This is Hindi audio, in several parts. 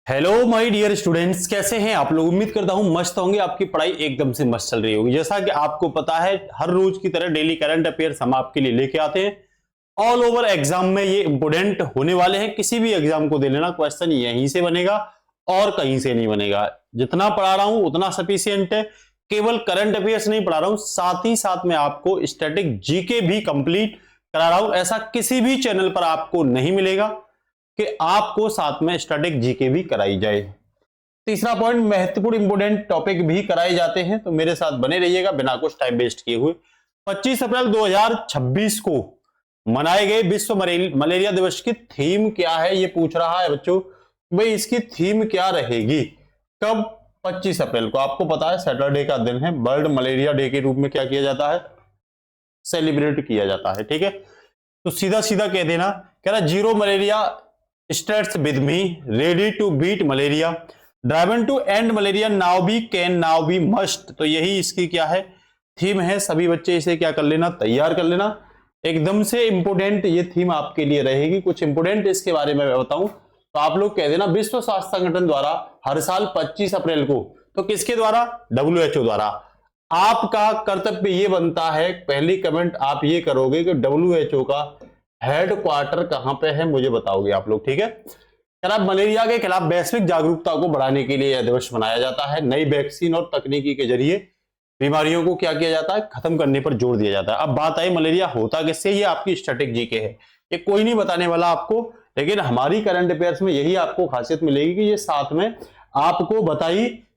हेलो माय डियर स्टूडेंट्स, कैसे हैं आप लोग। उम्मीद करता हूं मस्त होंगे, आपकी पढ़ाई एकदम से मस्त चल रही होगी। जैसा कि आपको पता है, हर रोज की तरह डेली करंट अफेयर्स हम आपके लिए लेके आते हैं। ऑल ओवर एग्जाम में ये इंपोर्टेंट होने वाले हैं। किसी भी एग्जाम को दे लेना, क्वेश्चन यहीं से बनेगा और कहीं से नहीं बनेगा। जितना पढ़ा रहा हूं उतना सफिशियंट है। केवल करंट अफेयर्स नहीं पढ़ा रहा हूं, साथ ही साथ में आपको स्टैटिक जीके भी कंप्लीट करा रहा हूं। ऐसा किसी भी चैनल पर आपको नहीं मिलेगा कि आपको साथ में स्टैटिक जीके भी कराई जाए। तीसरा पॉइंट, महत्वपूर्ण इंपोर्टेंट टॉपिक भी कराए जाते हैं, तो मेरे साथ बने रहिएगा बिना कुछ टाइम वेस्ट किए हुए। 25 अप्रैल 2026 को मनाए गए विश्व मलेरिया दिवस की थीम क्या है, ये पूछ रहा है बच्चों। भाई इसकी थीम क्या रहेगी, कब 25 अप्रैल को आपको पता है सैटरडे का दिन है। वर्ल्ड मलेरिया डे के रूप में क्या किया जाता है, सेलिब्रेट किया जाता है। ठीक है, तो सीधा सीधा कह देना, कह रहा zero malaria starts with me, ready to beat malaria, driven to end malaria, now be can now be must. तो यही इसकी क्या है, थीम है। सभी बच्चे इसे क्या कर लेना, तैयार कर लेना। एकदम से इंपोर्टेंट ये थीम आपके लिए रहेगी। कुछ इंपोर्टेंट इसके बारे में बताऊं तो आप लोग कह देना, विश्व स्वास्थ्य संगठन द्वारा हर साल 25 अप्रैल को, तो किसके द्वारा, WHO द्वारा। आपका कर्तव्य ये बनता है, पहली कमेंट आप ये करोगे कि WHO का हेडक्वार्टर कहां पे है, मुझे बताओगे आप लोग। ठीक है, खराब मलेरिया के खिलाफ वैश्विक जागरूकता को बढ़ाने के लिए यह दिवस मनाया जाता है। नई वैक्सीन और तकनीकी के जरिए बीमारियों को क्या किया जाता है, खत्म करने पर जोर दिया जाता है। अब बात आई मलेरिया होता किससे, ये आपकी स्टैटिक जीके है, ये कोई नहीं बताने वाला आपको, लेकिन हमारी करंट अफेयर्स में यही आपको खासियत मिलेगी कि ये साथ में आपको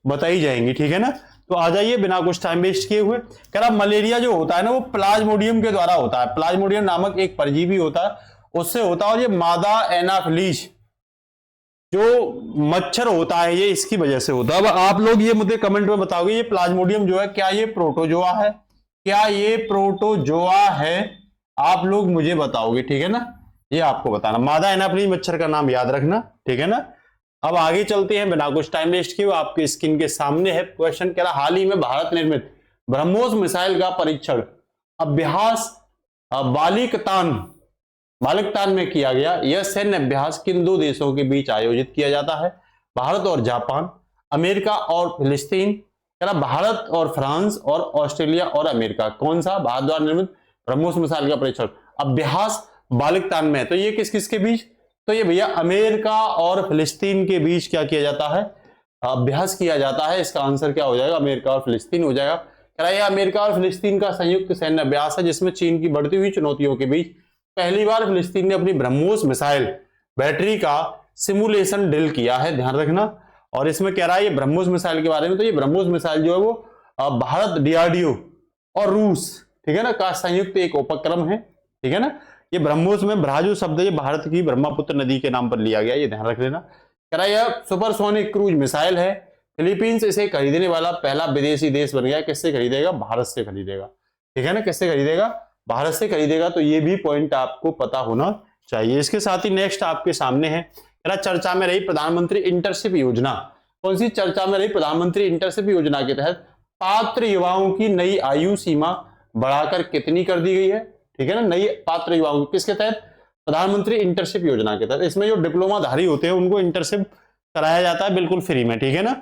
बताई जाएंगी। ठीक है ना, तो आ जाइए बिना कुछ टाइम वेस्ट किए हुए। कह रहा मलेरिया जो होता है ना, वो प्लाज्मोडियम के द्वारा होता है। प्लाज्मोडियम नामक एक परजीवी होता है, उससे होता है। और ये मादा एनाफिलीज जो मच्छर होता है, ये इसकी वजह से होता है। अब आप लोग ये मुझे कमेंट में बताओगे, ये प्लाज्मोडियम जो है, क्या ये प्रोटोजोआ है, क्या ये प्रोटोजोआ है, आप लोग मुझे बताओगे। ठीक है ना, ये आपको बताना। मादा एनाफिलीज मच्छर का नाम याद रखना। ठीक है ना, अब आगे चलते हैं बिना कुछ टाइम वेस्ट किए। आपके स्क्रीन के सामने है क्वेश्चन, कह रहा हाल ही में भारत निर्मित ब्रह्मोस मिसाइल का परीक्षण अभ्यास बालिकतान में किया गया। यह सैन्य अभ्यास किन दो देशों के बीच आयोजित किया जाता है, भारत और जापान, अमेरिका और फिलिस्तीन, कह रहा भारत और फ्रांस और ऑस्ट्रेलिया और अमेरिका। कौन सा, भारत द्वारा निर्मित ब्रह्मोस मिसाइल का परीक्षण अभ्यास बालिकतान में, तो ये किस किस के बीच, तो ये भैया अमेरिका और फिलिस्तीन के बीच क्या किया जाता है, अभ्यास किया जाता है। इसका आंसर क्या हो जाएगा, अमेरिका और फिलिस्तीन हो जाएगा। कह रहा है अमेरिका और फिलिस्तीन का संयुक्त सैन्य अभ्यास है, जिसमें चीन की बढ़ती हुई चुनौतियों के बीच पहली बार फिलिस्तीन ने अपनी ब्रह्मोस मिसाइल बैटरी का सिमुलेशन ड्रिल किया है, ध्यान रखना। और इसमें कह रहा है ये ब्रह्मोस मिसाइल के बारे में, तो ये ब्रह्मोस मिसाइल जो है वो भारत, DRDO और रूस, ठीक है ना, का संयुक्त एक उपक्रम है। ठीक है ना, ये ब्रह्मोस में ब्रहा जो शब्द है, ये भारत की ब्रह्मपुत्र नदी के नाम पर लिया गया, ये ध्यान रख लेना। कह रहा है यह सुपरसोनिक क्रूज मिसाइल है। फिलीपींस इसे खरीदने वाला पहला विदेशी देश बन गया। किससे खरीदेगा, भारत से खरीदेगा। ठीक है ना, किससे खरीदेगा, भारत से खरीदेगा। तो ये भी पॉइंट आपको पता होना चाहिए। इसके साथ ही नेक्स्ट आपके सामने है, चर्चा में रही प्रधानमंत्री इंटर्नशिप योजना। कौन सी चर्चा में रही, प्रधानमंत्री इंटर्नशिप योजना के तहत पात्र युवाओं की नई आयु सीमा बढ़ाकर कितनी कर दी गई है। ठीक है ना, नई पात्र युवाओं, किसके तहत, प्रधानमंत्री इंटर्नशिप योजना के तहत। इसमें जो डिप्लोमाधारी होते हैं उनको इंटर्नशिप कराया जाता है बिल्कुल फ्री में। ठीक है ना,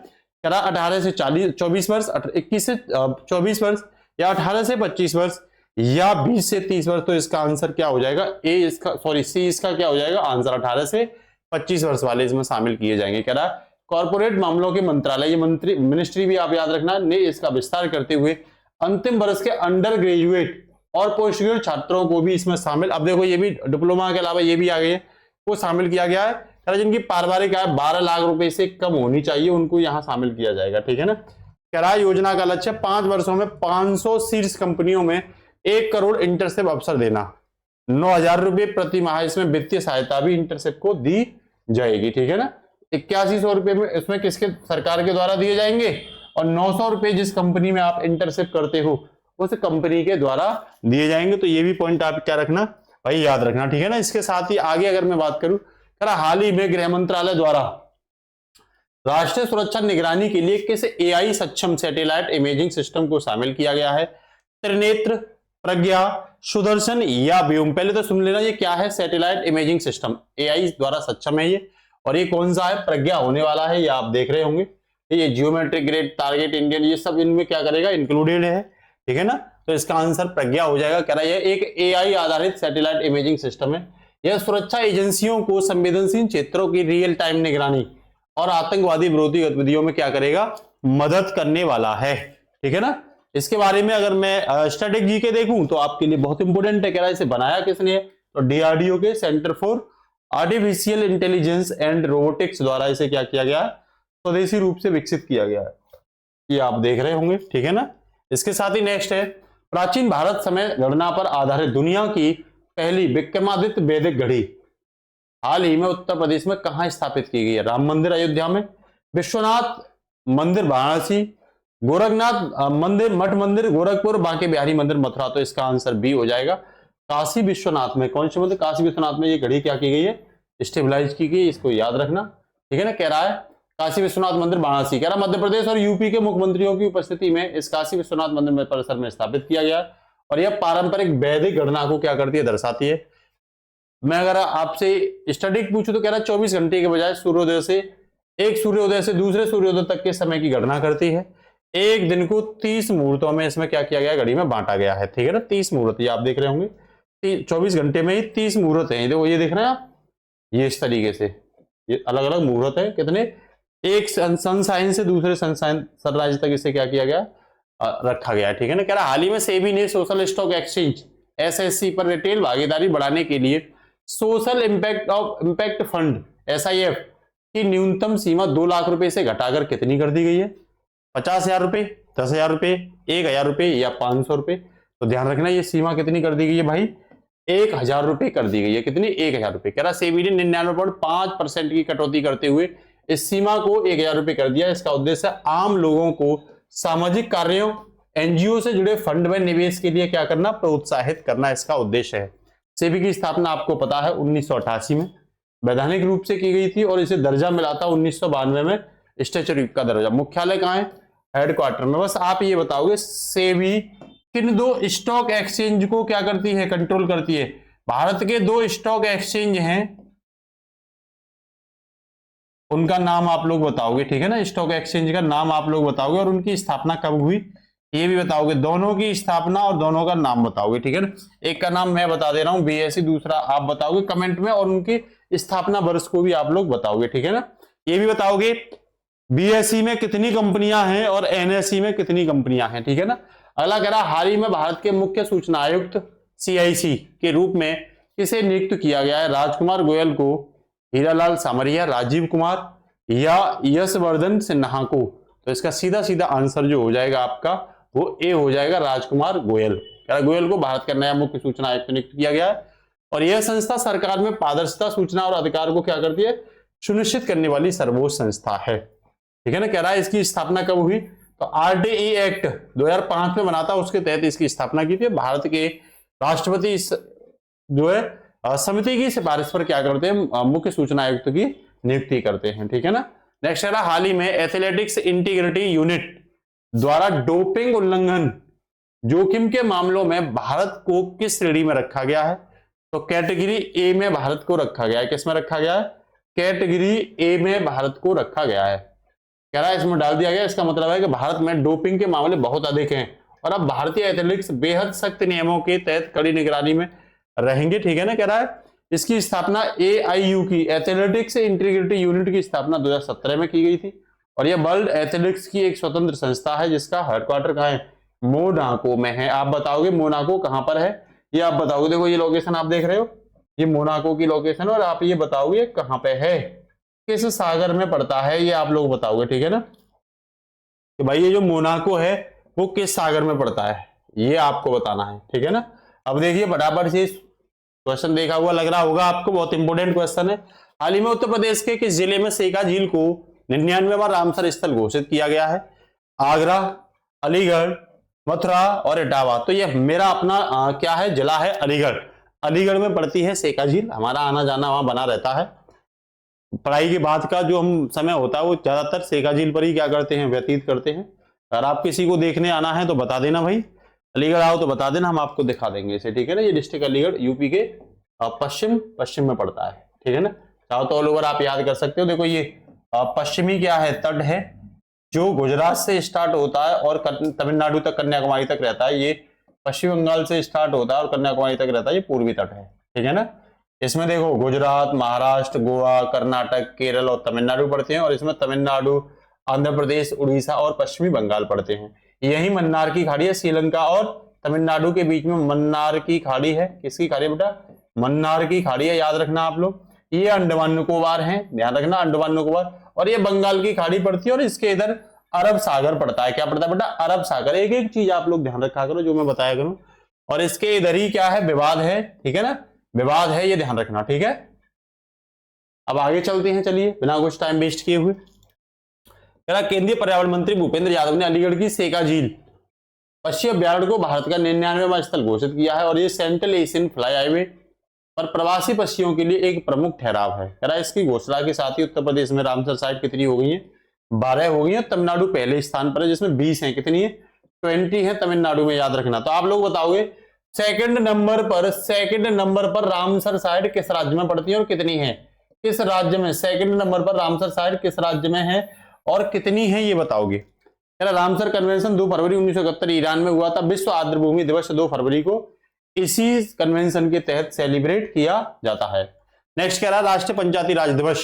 करा 18 से 24 वर्ष, 21 से 24 वर्ष, या 18 से 25 वर्ष, या 20 से 30 वर्ष। तो इसका आंसर क्या हो जाएगा, सी इसका क्या हो जाएगा आंसर, 18 से 25 वर्ष वाले इसमें शामिल किए जाएंगे। कह रहा कॉर्पोरेट मामलों के मंत्रालय, ये मिनिस्ट्री भी आप याद रखना, ने इसका विस्तार करते हुए अंतिम वर्ष के अंडर ग्रेजुएट और पोस्ट ग्रेजुएट छात्रों को भी इसमें शामिल, अब देखो ये भी डिप्लोमा के अलावा ये भी आ गए, वो शामिल किया गया है। जिनकी पारिवारिक आय 12 लाख रुपए से कम होनी चाहिए, उनको यहां शामिल किया जाएगा। ठीक है ना, कह योजना का लक्ष्य 5 वर्षों में 500 शीर्ष कंपनियों में 1 करोड़ इंटर्नशिप अवसर देना, 9,000 रुपए प्रति माह इसमें वित्तीय सहायता भी इंटर्नशिप को दी जाएगी। ठीक है ना, 8100 रुपए में इसमें किसके, सरकार के द्वारा दिए जाएंगे, और 900 रुपए जिस कंपनी में आप इंटर्नशिप करते हो उस कंपनी के द्वारा दिए जाएंगे। तो ये भी पॉइंट आप क्या रखना भाई, याद रखना। ठीक है ना, इसके साथ ही आगे अगर मैं बात करूं, हाल ही में गृह मंत्रालय द्वारा राष्ट्रीय सुरक्षा निगरानी के लिए किस AI सक्षम सैटेलाइट इमेजिंग सिस्टम को शामिल किया गया है, त्रिनेत्र, प्रज्ञा, सुदर्शन या व्योम। पहले तो सुन लेना ये क्या है, सैटेलाइट इमेजिंग सिस्टम AI द्वारा सक्षम है ये, और ये कौन सा है, प्रज्ञा होने वाला है, ये आप देख रहे होंगे। ये जियोमेट्रिक ग्रेड, टारगेट इंडियन, ये सब इनमें क्या करेगा, इंक्लूडेड है, ठीक है ना। तो इसका आंसर प्रज्ञा हो जाएगा। कह रहा है ये एक एआई आधारित सैटेलाइट इमेजिंग सिस्टम है। यह सुरक्षा एजेंसियों को संवेदनशील क्षेत्रों की रियल टाइम निगरानी और आतंकवादी विरोधी गतिविधियों में क्या करेगा, मदद करने वाला है, ठीक है ना। इसके बारे में अगर मैं स्टैटिक जीके देखूं तो आपके लिए बहुत इंपॉर्टेंट है। कह रहा है इसे बनाया किसने है, तो डीआरडीओ के centre for artificial intelligence and robotics द्वारा इसे क्या किया गया, स्वदेशी रूप से विकसित किया गया है। ये आप देख रहे होंगे, ठीक है ना। इसके साथ ही नेक्स्ट है, प्राचीन भारत समय गणना पर आधारित दुनिया की पहली विक्रमादित्य वैदिक घड़ी हाल ही में उत्तर प्रदेश में कहां स्थापित की गई है। राम मंदिर अयोध्या में, विश्वनाथ मंदिर वाराणसी, गोरखनाथ मंदिर, मठ मंदिर गोरखपुर, बांके बिहारी मंदिर मथुरा। तो इसका आंसर बी हो जाएगा, काशी विश्वनाथ में। कौन से मंदिर, काशी विश्वनाथ में ये घड़ी क्या की गई है, स्टेबलाइज की गई, इसको याद रखना, ठीक है ना। कह रहा है काशी विश्वनाथ मंदिर वाराणसी, कह रहा मध्य प्रदेश और यूपी के मुख्यमंत्रियों की उपस्थिति में इस काशी विश्वनाथ मंदिर में परिसर में स्थापित किया गया और यह पारंपरिक वैदिक गणना को क्या करती है, दर्शाती है। मैं अगर आपसे स्टडी पूछूं तो कह रहा है 24 घंटे के बजाय सूर्योदय से एक सूर्योदय से दूसरे सूर्योदय तक के समय की गणना करती है। एक दिन को 30 मुहूर्तों में इसमें क्या किया गया, घड़ी में बांटा गया है, ठीक है ना। 30 मुहूर्त ये आप देख रहे होंगे, 24 घंटे में ही 30 मुहूर्त हैं। देखो ये देख रहे हैं आप, ये इस तरीके से ये अलग अलग मुहूर्त है, कितने, एक सनसाइन से दूसरे सनसाइन सनराइज तक इसे क्या किया गया, रखा गया है, ठीक है ना। कह रहा हाल ही में सेबी ने सोशल स्टॉक एक्सचेंज एसएससी पर रिटेल भागीदारी बढ़ाने के लिए सोशल इंपैक्ट फंड एसआईएफ की न्यूनतम सीमा 2 लाख रुपए से घटाकर कितनी कर दी गई है, 50,000 रुपए, 10,000 रुपए, 1,000 रुपए या 500 रुपए। तो ध्यान रखना ये सीमा कितनी कर दी गई है भाई, 1,000 रुपए कर दी गई है। कितनी, 1,000 रुपए। कह रहा सेबी ने 99.5% की कटौती करते हुए इस सीमा को 1,000 रुपए कर दिया। इसका उद्देश्य आम लोगों को सामाजिक कार्यों, एनजीओ से जुड़े फंड में निवेश के लिए क्या करना, प्रोत्साहित करना, इसका उद्देश्य है। सेबी की स्थापना आपको पता है 1988 में वैधानिक रूप से की गई थी और इसे दर्जा मिला था 1992 में स्टैच्यूटरी का दर्जा। मुख्यालय कहां है, हेडक्वार्टर में। बस आप ये बताओगे सेबी किन 2 स्टॉक एक्सचेंज को क्या करती है, कंट्रोल करती है। भारत के 2 स्टॉक एक्सचेंज हैं, उनका नाम आप लोग बताओगे, ठीक है ना। स्टॉक एक्सचेंज का नाम आप लोग बताओगे और उनकी स्थापना कब हुई ये भी बताओगे। दोनों की स्थापना और दोनों का नाम बताओगे, ठीक है ना। एक का नाम मैं बता दे रहा हूं बीएसई, दूसरा आप बताओगे कमेंट में, और उनकी स्थापना वर्ष को भी आप लोग बताओगे, ठीक है ना। ये भी बताओगे बीएसई में कितनी कंपनियां हैं और एनएसई में कितनी कंपनियां हैं, ठीक है ना। अगला कह रहा हाल ही में भारत के मुख्य सूचना आयुक्त सीआईसी के रूप में किसे नियुक्त किया गया है। राजकुमार गोयल को, हीरालाल सामरिया, राजीव कुमार या यशवर्धन सिन्हा को। तो इसका सीधा सीधा आंसर जो हो जाएगा आपका वो ए हो जाएगा, राजकुमार गोयल। गोयल को भारत का नया मुख्य सूचना आयुक्त नियुक्त किया गया है और यह संस्था सरकार में पारदर्शिता, सूचना और अधिकार को क्या करती है, सुनिश्चित करने वाली सर्वोच्च संस्था है, ठीक है ना। कह रहा है इसकी स्थापना कब हुई, तो आरटीई एक्ट 2005 में बना था, उसके तहत इसकी स्थापना की थी। भारत के राष्ट्रपति जो है समिति की सिफारिश पर क्या करते हैं, मुख्य सूचना आयुक्त की नियुक्ति करते हैं, ठीक है ना। नेक्स्ट है हाल ही में एथलेटिक्स इंटीग्रिटी यूनिट द्वारा डोपिंग उल्लंघन जोखिम के मामलों में भारत को किस श्रेणी में रखा गया है, तो कैटेगरी ए में भारत को रखा गया है। किस में रखा गया है, कैटेगरी ए में भारत को रखा गया है। कह रहा है इसमें डाल दिया गया, इसका मतलब है कि भारत में डोपिंग के मामले बहुत अधिक हैं और अब भारतीय एथलेटिक्स बेहद सख्त नियमों के तहत कड़ी निगरानी में रहेंगे, ठीक है ना। कह रहा है इसकी स्थापना एआईयू की एथलेटिक्स इंटीग्रिटी यूनिट की स्थापना 2017 में की गई थी और यह वर्ल्ड एथलेटिक्स की एक स्वतंत्र संस्था है जिसका हेडक्वार्टर कहां है, मोनाको में है। आप बताओगे मोनाको कहां पर है, ये आप बताओगे। देखो ये लोकेशन आप देख रहे हो, ये मोनाको की लोकेशन और आप ये बताओगे कहां पे है, किस सागर में पड़ता है, ये आप लोग बताओगे, ठीक है ना। कि भाई ये जो मोनाको है वो किस सागर में पड़ता है, ये आपको बताना है, ठीक है ना। अब देखिए फटाफट से क्वेश्चन देखा हुआ लग रहा होगा आपको, बहुत इंपॉर्टेंट क्वेश्चन है। हाल ही में उत्तर प्रदेश के किस जिले में सेका झील को 99वां रामसर स्थल घोषित किया गया है, आगरा, अलीगढ़, मथुरा और इटावा। तो ये मेरा अपना क्या है, जिला है अलीगढ़। अलीगढ़ में पड़ती है सेका झील, हमारा आना जाना वहां बना रहता है। पढ़ाई के बाद का जो हम समय होता है वो ज्यादातर सेका झील पर ही क्या करते हैं, व्यतीत करते हैं। अगर आप किसी को देखने आना है तो बता देना भाई, अलीगढ़ आओ तो बता देना, हम आपको दिखा देंगे इसे, ठीक है ना। ये डिस्ट्रिक्ट अलीगढ़ यूपी के पश्चिम में पड़ता है, ठीक है ना। चाहो तो ऑल ओवर आप याद कर सकते हो। देखो ये पश्चिमी क्या है, तट है, जो गुजरात से स्टार्ट होता है और तमिलनाडु तक, कन्याकुमारी तक रहता है। ये पश्चिम बंगाल से स्टार्ट होता है और कन्याकुमारी तक रहता है, ये पूर्वी तट है, ठीक है ना। इसमें देखो गुजरात, महाराष्ट्र, गोवा, कर्नाटक, केरल और तमिलनाडु पड़ते हैं, और इसमें तमिलनाडु, आंध्र प्रदेश, उड़ीसा और पश्चिमी बंगाल पड़ते हैं। यही मन्नार की खाड़ी है, श्रीलंका और तमिलनाडु के बीच में मन्नार की खाड़ी है। किसकी खाड़ी है बेटा? मन्नार की खाड़ी है, याद रखना आप लोग। ये अंडमान निकोबार है, ध्यान रखना, अंडमान निकोबार, और ये बंगाल की खाड़ी पड़ती है, और इसके इधर अरब सागर पड़ता है। क्या पड़ता है बेटा? अरब सागर। एक एक चीज आप लोग ध्यान रखा करो जो मैं बताया करूं। और इसके इधर ही क्या है? विवाद है, ठीक है ना, विवाद है, ये ध्यान रखना, ठीक है। अब आगे चलते हैं, चलिए बिना कुछ टाइम वेस्ट किए हुए। केंद्रीय पर्यावरण मंत्री भूपेंद्र यादव ने अलीगढ़ की सेका झील पक्षी अभ्यारण्य को भारत का 99वां स्थल घोषित किया है, और ये सेंट्रल एशियन फ्लाई हाईवे पर प्रवासी पक्षियों के लिए एक प्रमुख ठहराव है। इसकी घोषणा के साथ ही उत्तर प्रदेश में रामसर साइट कितनी हो गई है? 12 हो गई है। तमिलनाडु पहले स्थान पर है जिसमें 20 है। कितनी है? 20 है तमिलनाडु में, याद रखना। तो आप लोग बताओगे सेकंड नंबर पर रामसर साइट किस राज्य में पड़ती है और कितनी है? किस राज्य में सेकंड नंबर पर रामसर साइट किस राज्य में है और कितनी है, ये बताओगे। रामसर कन्वेंशन 2 फरवरी 1971 ईरान में हुआ था। विश्व आर्द्रभूमि दिवस 2 फरवरी को इसी कन्वेंशन के तहत सेलिब्रेट किया जाता है। नेक्स्ट कह रहा है राष्ट्रीय पंचायती राज दिवस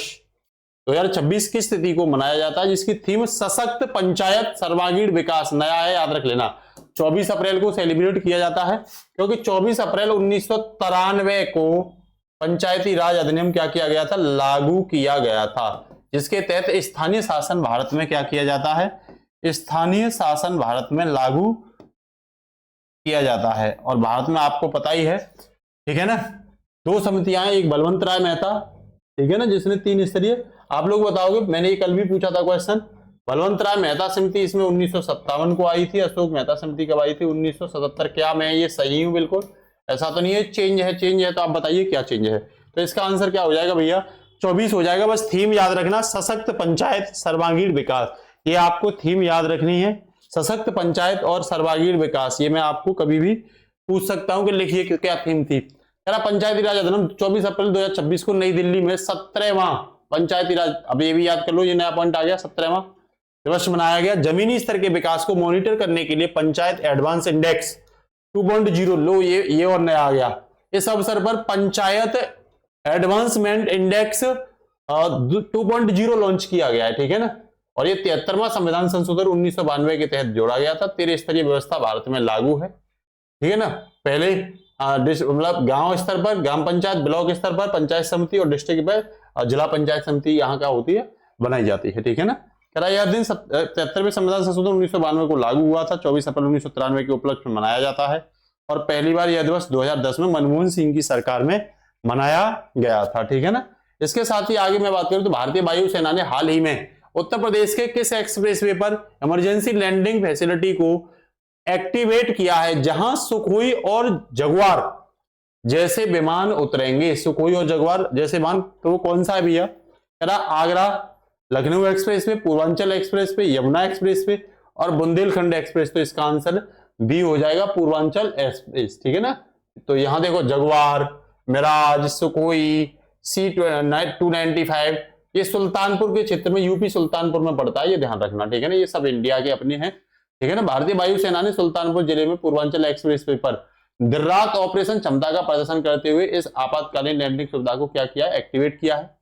2026 किस तिथि को मनाया जाता है, जिसकी थीम सशक्त पंचायत सर्वांगीण विकास। नया है, याद रख लेना। 24 अप्रैल को सेलिब्रेट किया जाता है क्योंकि 24 अप्रैल 1993 को पंचायती राज अधिनियम क्या किया गया था? लागू किया गया था, जिसके तहत स्थानीय शासन भारत में क्या किया जाता है? स्थानीय शासन भारत में लागू किया जाता है। और भारत में आपको पता ही है, ठीक है ना, 2 समितियां, एक बलवंत राय मेहता, ठीक है ना, जिसने 3 स्तरीय। आप लोग बताओगे, मैंने ये कल भी पूछा था क्वेश्चन। बलवंत राय मेहता समिति इसमें 1957 को आई थी। अशोक मेहता समिति कब आई थी? 1977। क्या मैं ये सही हूं? बिल्कुल ऐसा तो नहीं है। चेंज है तो आप बताइए क्या चेंज है। तो इसका आंसर क्या हो जाएगा भैया? 24 हो जाएगा। बस थीम याद रखना, सशक्त पंचायत सर्वांगीण विकास। ये आपको थीम याद रखनी है, सशक्त पंचायत और सर्वांगीण विकास। ये मैं आपको कभी भी पूछ सकता हूं कि लिखिए कि क्या थीम थी। पंचायती राज अधिनियम 24 अप्रैल 2026 को नई दिल्ली में 17वां पंचायती राज, अब ये भी याद कर लो, ये नया पॉइंट आ गया, 17वां दिवस मनाया गया। जमीनी स्तर के विकास को मॉनिटर करने के लिए पंचायत एडवांस इंडेक्स 2.0 लो, ये और नया आ गया। इस अवसर पर पंचायत एडवांसमेंट इंडेक्स 2.0 लॉन्च किया गया है, ठीक है ना। और ये 73वां संविधान संशोधन 1992 के तहत जोड़ा गया था। 13 स्तरीय व्यवस्था भारत में लागू है, ठीक है ना। पहले मतलब गांव स्तर पर ग्राम पंचायत, ब्लॉक स्तर पर पंचायत समिति और डिस्ट्रिक्ट पर जिला पंचायत समिति यहाँ क्या होती है? बनाई जाती है, ठीक है ना। यह दिन 73वें संविधान संशोधन 1992 को लागू हुआ था। 24 अप्रैल 1993 के उपलक्ष्य में मनाया जाता है, और पहली बार यह दिवस 2010 में मनमोहन सिंह की सरकार में मनाया गया था, ठीक है ना। इसके साथ ही आगे मैं बात करूं तो भारतीय वायुसेना ने हाल ही में उत्तर प्रदेश के किस एक्सप्रेसवे पर इमरजेंसी लैंडिंग फैसिलिटी को एक्टिवेट किया है, जहां सुखोई और जगुआर जैसे विमान उतरेंगे। सुखोई और जगुआर जैसे विमान, तो वो कौन सा है भैया? Agra Lucknow expressway, Purvanchal expressway, Yamuna expressway और बुंदेलखंड एक्सप्रेस। तो इसका आंसर बी हो जाएगा, पूर्वांचल एक्सप्रेस, ठीक है ना। तो यहां देखो जगुआर, मिराज, सुखोई, C-295 ये सुल्तानपुर के क्षेत्र में, यूपी सुल्तानपुर में पड़ता है, ये ध्यान रखना, ठीक है ना। ये सब इंडिया के अपने हैं, ठीक है ना। भारतीय वायुसेना ने सुल्तानपुर जिले में पूर्वांचल एक्सप्रेसवे पर देर रात ऑपरेशन क्षमता का प्रदर्शन करते हुए इस आपातकालीन लैंडिंग सुविधा को क्या किया? एक्टिवेट किया है।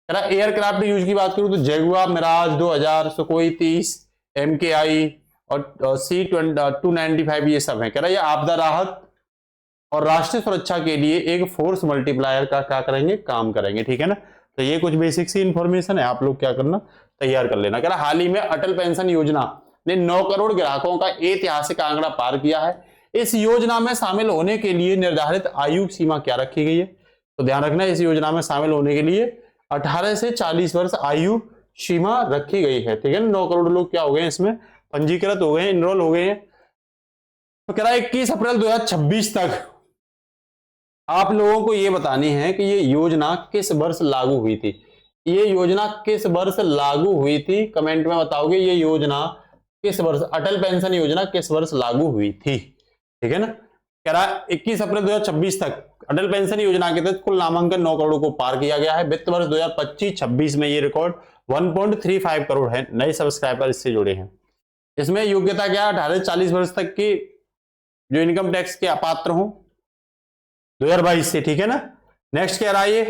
एयरक्राफ्ट यूज की बात करूं तो जगुआर, मिराज 2000, सुखोई 30, MKI और C-295 ये सब है। ये आपदा राहत और राष्ट्रीय सुरक्षा के लिए एक फोर्स मल्टीप्लायर का क्या करेंगे? काम करेंगे, ठीक है ना। तो ये कुछ बेसिक सी इंफॉर्मेशन है, आप लोग क्या करना? तैयार कर लेना। हाल ही में अटल पेंशन योजना ने 9 करोड़ ग्राहकों का ऐतिहासिक आंकड़ा पार किया है। इस योजना में शामिल होने के लिए निर्धारित आयु सीमा क्या रखी गई है? तो ध्यान रखना, इस योजना में शामिल होने के लिए 18 से 40 वर्ष आयु सीमा रखी गई है, ठीक है ना। 9 करोड़ लोग क्या हो गए? इसमें पंजीकृत हो गए, इनरोल हो गए हैं। तो 21 अप्रैल 2026 तक आप लोगों को ये बतानी है कि ये योजना किस वर्ष लागू हुई थी। ये योजना किस वर्ष लागू हुई थी? कमेंट में बताओगे ये योजना किस वर्ष, अटल पेंशन योजना किस वर्ष लागू हुई थी, ठीक है ना। कह रहा है 21 अप्रैल 2026 तक अटल पेंशन योजना के तहत कुल नामांकन 9 करोड़ को पार किया गया है। वित्त वर्ष 2025-26 में ये रिकॉर्ड 1.35 करोड़ है नए सब्सक्राइबर इससे जुड़े हैं। इसमें योग्यता क्या है, 18 से 40 वर्ष तक की जो इनकम टैक्स के अपात्र हो 2022 से, ठीक है ना। नेक्स्ट कह रहा है ये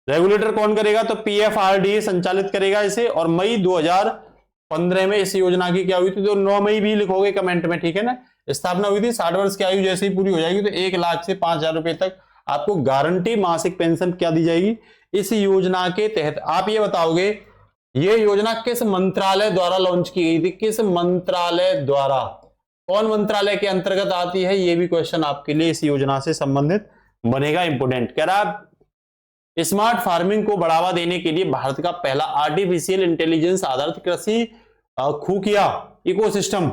रेगुलेटर कौन करेगा, तो PFRDA संचालित करेगा इसे, और मई 2015 में इस योजना की क्या हुई थी, तो 9 मई भी लिखोगे कमेंट में, ठीक है ना। स्थापना हुई थी। 60 वर्ष की आयु जैसे ही पूरी हो जाएगी तो 1 लाख से 5,000 रुपए तक आपको गारंटी मासिक पेंशन क्या दी जाएगी इस योजना के तहत। आप ये बताओगे ये योजना किस मंत्रालय द्वारा लॉन्च की गई थी, किस मंत्रालय द्वारा, कौन मंत्रालय के अंतर्गत आती है, ये भी क्वेश्चन आपके लिए इस योजना से संबंधित बनेगा इंपोर्टेंट। कह रहा स्मार्ट फार्मिंग को बढ़ावा देने के लिए भारत का पहला आर्टिफिशियल इंटेलिजेंस आधारित कृषि खुफिया इकोसिस्टम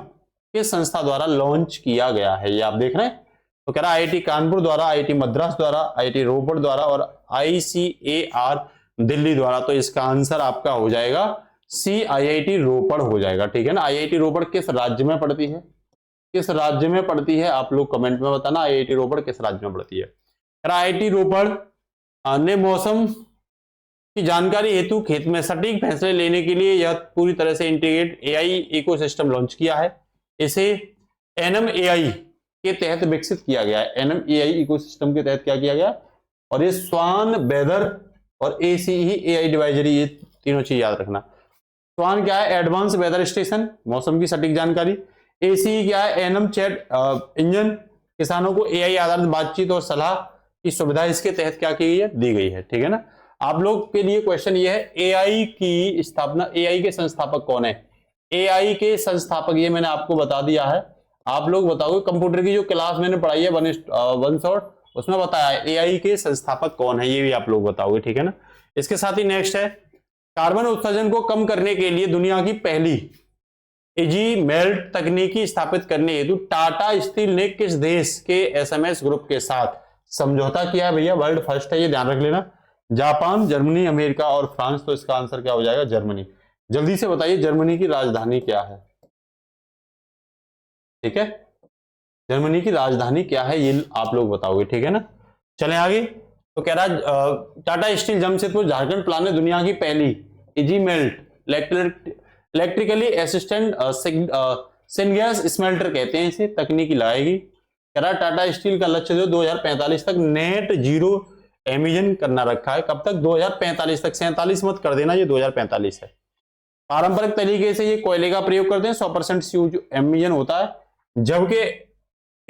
किस संस्था द्वारा लॉन्च किया गया है, ये आप देख रहे हैं। तो कह रहा IIT कानपुर द्वारा, IIT मद्रास द्वारा, IIT रोपड़ द्वारा और ICAR दिल्ली द्वारा। तो इसका आंसर आपका हो जाएगा C, IIT रोपड़ हो जाएगा, ठीक है ना। IIT रोपड़ किस राज्य में पड़ती है, किस राज्य में पड़ती है, आप लोग कमेंट में बताना IIT रोपड़ किस राज्य में पड़ती है। IIT रोपड़ ने मौसम की जानकारी हेतु खेत में सटीक फैसले लेने के लिए यह पूरी तरह से इंटीग्रेट AI इकोसिस्टम लॉन्च किया है। इसे NMAI के तहत विकसित किया गया है। NMAI इकोसिस्टम के तहत क्या किया गया, और ये स्वान वेदर और ACE AI एडवाइजरी, ये तीनों चीज याद रखना। स्वान क्या है, एडवांस वेदर स्टेशन, मौसम की सटीक जानकारी। ACE क्या है, एनम चैट इंजन, किसानों को AI आधारित बातचीत और सलाह की सुविधा इसके तहत क्या की गई है, दी गई है, ठीक है ना। आप लोग के लिए क्वेश्चन ये है AI की स्थापना, AI के संस्थापक कौन है, AI के संस्थापक ये मैंने आपको बता दिया है। आप लोग बताओगे कंप्यूटर की जो क्लास मैंने पढ़ाई है वन शॉट, उसमें बताया है AI के संस्थापक कौन है, ये भी आप लोग बताओगे, ठीक है ना। इसके साथ ही नेक्स्ट है कार्बन उत्सर्जन को कम करने के लिए दुनिया की पहली इजी मेल्ट तकनीकी स्थापित करने हेतु टाटा स्टील ने किस देश के SMS ग्रुप के साथ समझौता किया है भैया। वर्ल्ड फर्स्ट है, ये ध्यान रख लेना। जापान, जर्मनी, अमेरिका और फ्रांस। तो इसका आंसर क्या हो जाएगा, जर्मनी। जल्दी से बताइए जर्मनी की राजधानी क्या है, ठीक है, जर्मनी की राजधानी क्या है, ये आप लोग बताओगे, ठीक है ना। चलें आगे। तो कह रहा टाटा स्टील जमशेदपुर झारखंड प्लांट ने दुनिया की पहली easy melt electrically assistant syngas smelter कहते हैं इसे, तकनीकी लगाएगी। कह रहा टाटा स्टील का लक्ष्य जो 2045 तक नेट जीरो एमिशन करना रखा है। कब तक, 2045 तक, 47 मत कर देना, ये 2045 है। पारंपरिक तरीके से ये कोयले का प्रयोग करते हैं, 100% CO2 एमिशन होता है, जबकि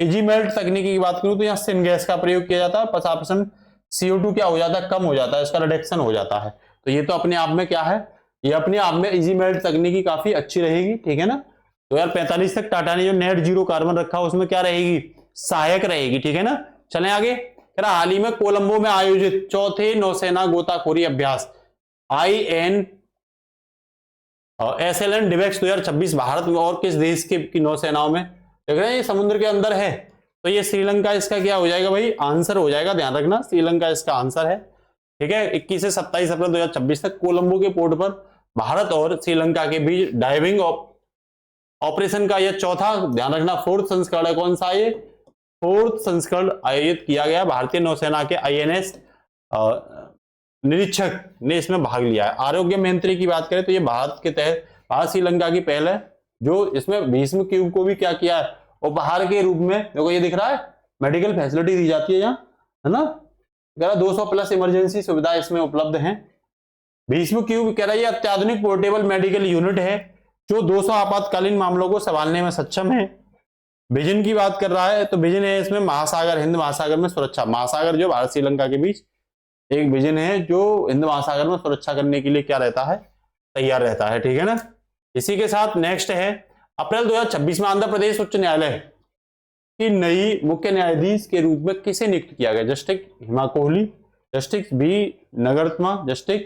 इजी मेल्ट तकनीकी की बात करूं तो यहाँ सिनगैस का प्रयोग किया जाता है, 50% CO2 क्या हो जाता है, कम हो जाता है, इसका रिडक्शन हो जाता है। तो ये तो अपने आप में क्या है, ये अपने आप में इजी मेल्ट तकनीकी काफी अच्छी रहेगी, ठीक है ना। 2045 तक टाटा ने जो नेट जीरो कार्बन रखा उसमें क्या रहेगी, सहायक रहेगी, ठीक है ना। चलें आगे। हाल ही में कोलंबो में आयोजित चौथे नौसेना गोताखोरी अभ्यास SLN डिवेक्स 2026 भारत में और किस देश की नौसेनाओं में, देख रहे हैं ये समुद्र के अंदर है, तो ये श्रीलंका इसका क्या हो जाएगा भाई, आंसर हो जाएगा, ध्यान रखना श्रीलंका इसका आंसर है, ठीक है। 21 से 27 अप्रैल 2026 तक कोलंबो के पोर्ट पर भारत और श्रीलंका के बीच डाइविंग ऑपरेशन का यह चौथा, ध्यान रखना, फोर्थ संस्करण है। कौन सा, ये फोर्थ संस्करण आयोजित किया गया। भारतीय नौसेना के INS निरीक्षक ने इसमें भाग लिया है। आरोग्य मंत्री की बात करें तो ये भारत के तहत भारत श्रीलंका की पहल है, जो इसमें भीष्म क्यूब को भी क्या किया है, उपहार के रूप में, देखो ये दिख रहा है, मेडिकल फैसिलिटी दी जाती है यहाँ, है ना। 200+ इमरजेंसी सुविधा इसमें उपलब्ध है। भीष्म क्यूब कह रहा है ये अत्याधुनिक पोर्टेबल मेडिकल यूनिट है जो 200 आपातकालीन मामलों को संभालने में सक्षम है। विजन की बात कर रहा है तो विजन है इसमें महासागर, हिंद महासागर में सुरक्षा, महासागर जो भारत श्रीलंका के बीच एक विजन है जो हिंद महासागर में सुरक्षा करने के लिए क्या रहता है, तैयार रहता है, ठीक है ना। इसी के साथ नेक्स्ट है अप्रैल 2026 में आंध्र प्रदेश उच्च न्यायालय की नई मुख्य न्यायाधीश के रूप में किसे नियुक्त किया गया, justice Hima Kohli, justice B Nagarathna, justice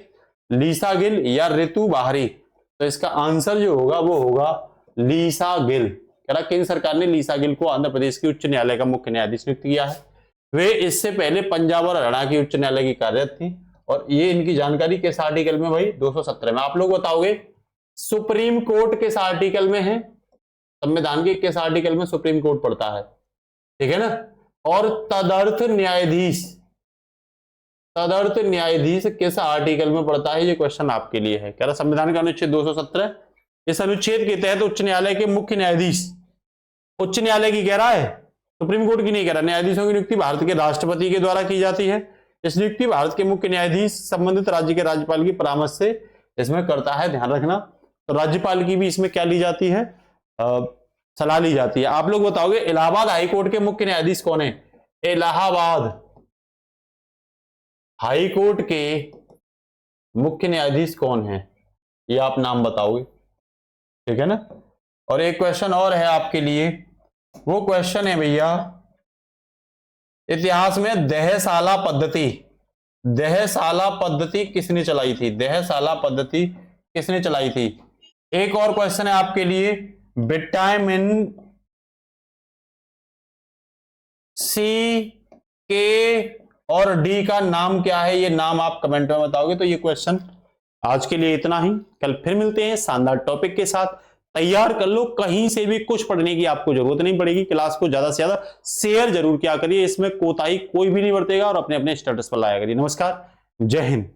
Lisa Gill या ऋतु बाहरी। तो इसका आंसर जो होगा वो होगा लीसा गिल। कह रहा केंद्र सरकार ने लीसा गिल को आंध्र प्रदेश की उच्च न्यायालय का मुख्य न्यायाधीश नियुक्त किया है। वे इससे पहले पंजाब और हरियाणा की उच्च न्यायालय की कार्यरत थी और ये इनकी जानकारी किस आर्टिकल में भाई, 217 में। आप लोग बताओगे सुप्रीम कोर्ट किस आर्टिकल में है, संविधान के किस आर्टिकल में सुप्रीम कोर्ट पढ़ता है, ठीक है ना। और तदर्थ न्यायाधीश, तदर्थ न्यायाधीश किस आर्टिकल में पड़ता है, ये क्वेश्चन आपके लिए है। कह रहा संविधान का अनुच्छेद 217, इस अनुच्छेद के तहत उच्च न्यायालय के मुख्य न्यायाधीश, उच्च न्यायालय की कह रहा है, सुप्रीम कोर्ट की नहीं कह रहा, न्यायाधीशों की नियुक्ति भारत के राष्ट्रपति के द्वारा की जाती है। इस नियुक्ति भारत के मुख्य न्यायाधीश संबंधित राज्य के राज्यपाल की परामर्श से इसमें करता है, ध्यान रखना। तो राज्यपाल की भी इसमें क्या ली जाती है, सलाह ली जाती है। आप लोग बताओगे इलाहाबाद हाईकोर्ट के मुख्य न्यायाधीश कौन है? इलाहाबाद हाईकोर्ट के मुख्य न्यायाधीश कौन है, ये आप नाम बताओगे, ठीक है ना। और एक क्वेश्चन और है आपके लिए, वो क्वेश्चन है भैया, इतिहास में दहशाला पद्धति, दहशाला पद्धति किसने चलाई थी? दहशाला पद्धति किसने चलाई थी? एक और क्वेश्चन है आपके लिए, विटामिन सी, के और डी का नाम क्या है, ये नाम आप कमेंट में बताओगे। तो ये क्वेश्चन आज के लिए इतना ही, कल फिर मिलते हैं शानदार टॉपिक के साथ। तैयार कर लो, कहीं से भी कुछ पढ़ने की आपको जरूरत नहीं पड़ेगी। क्लास को ज्यादा से ज्यादा शेयर जरूर किया करिए, इसमें कोताही कोई भी नहीं बरतेगा, और अपने अपने स्टेटस पर लाया करिए। नमस्कार, जय हिंद।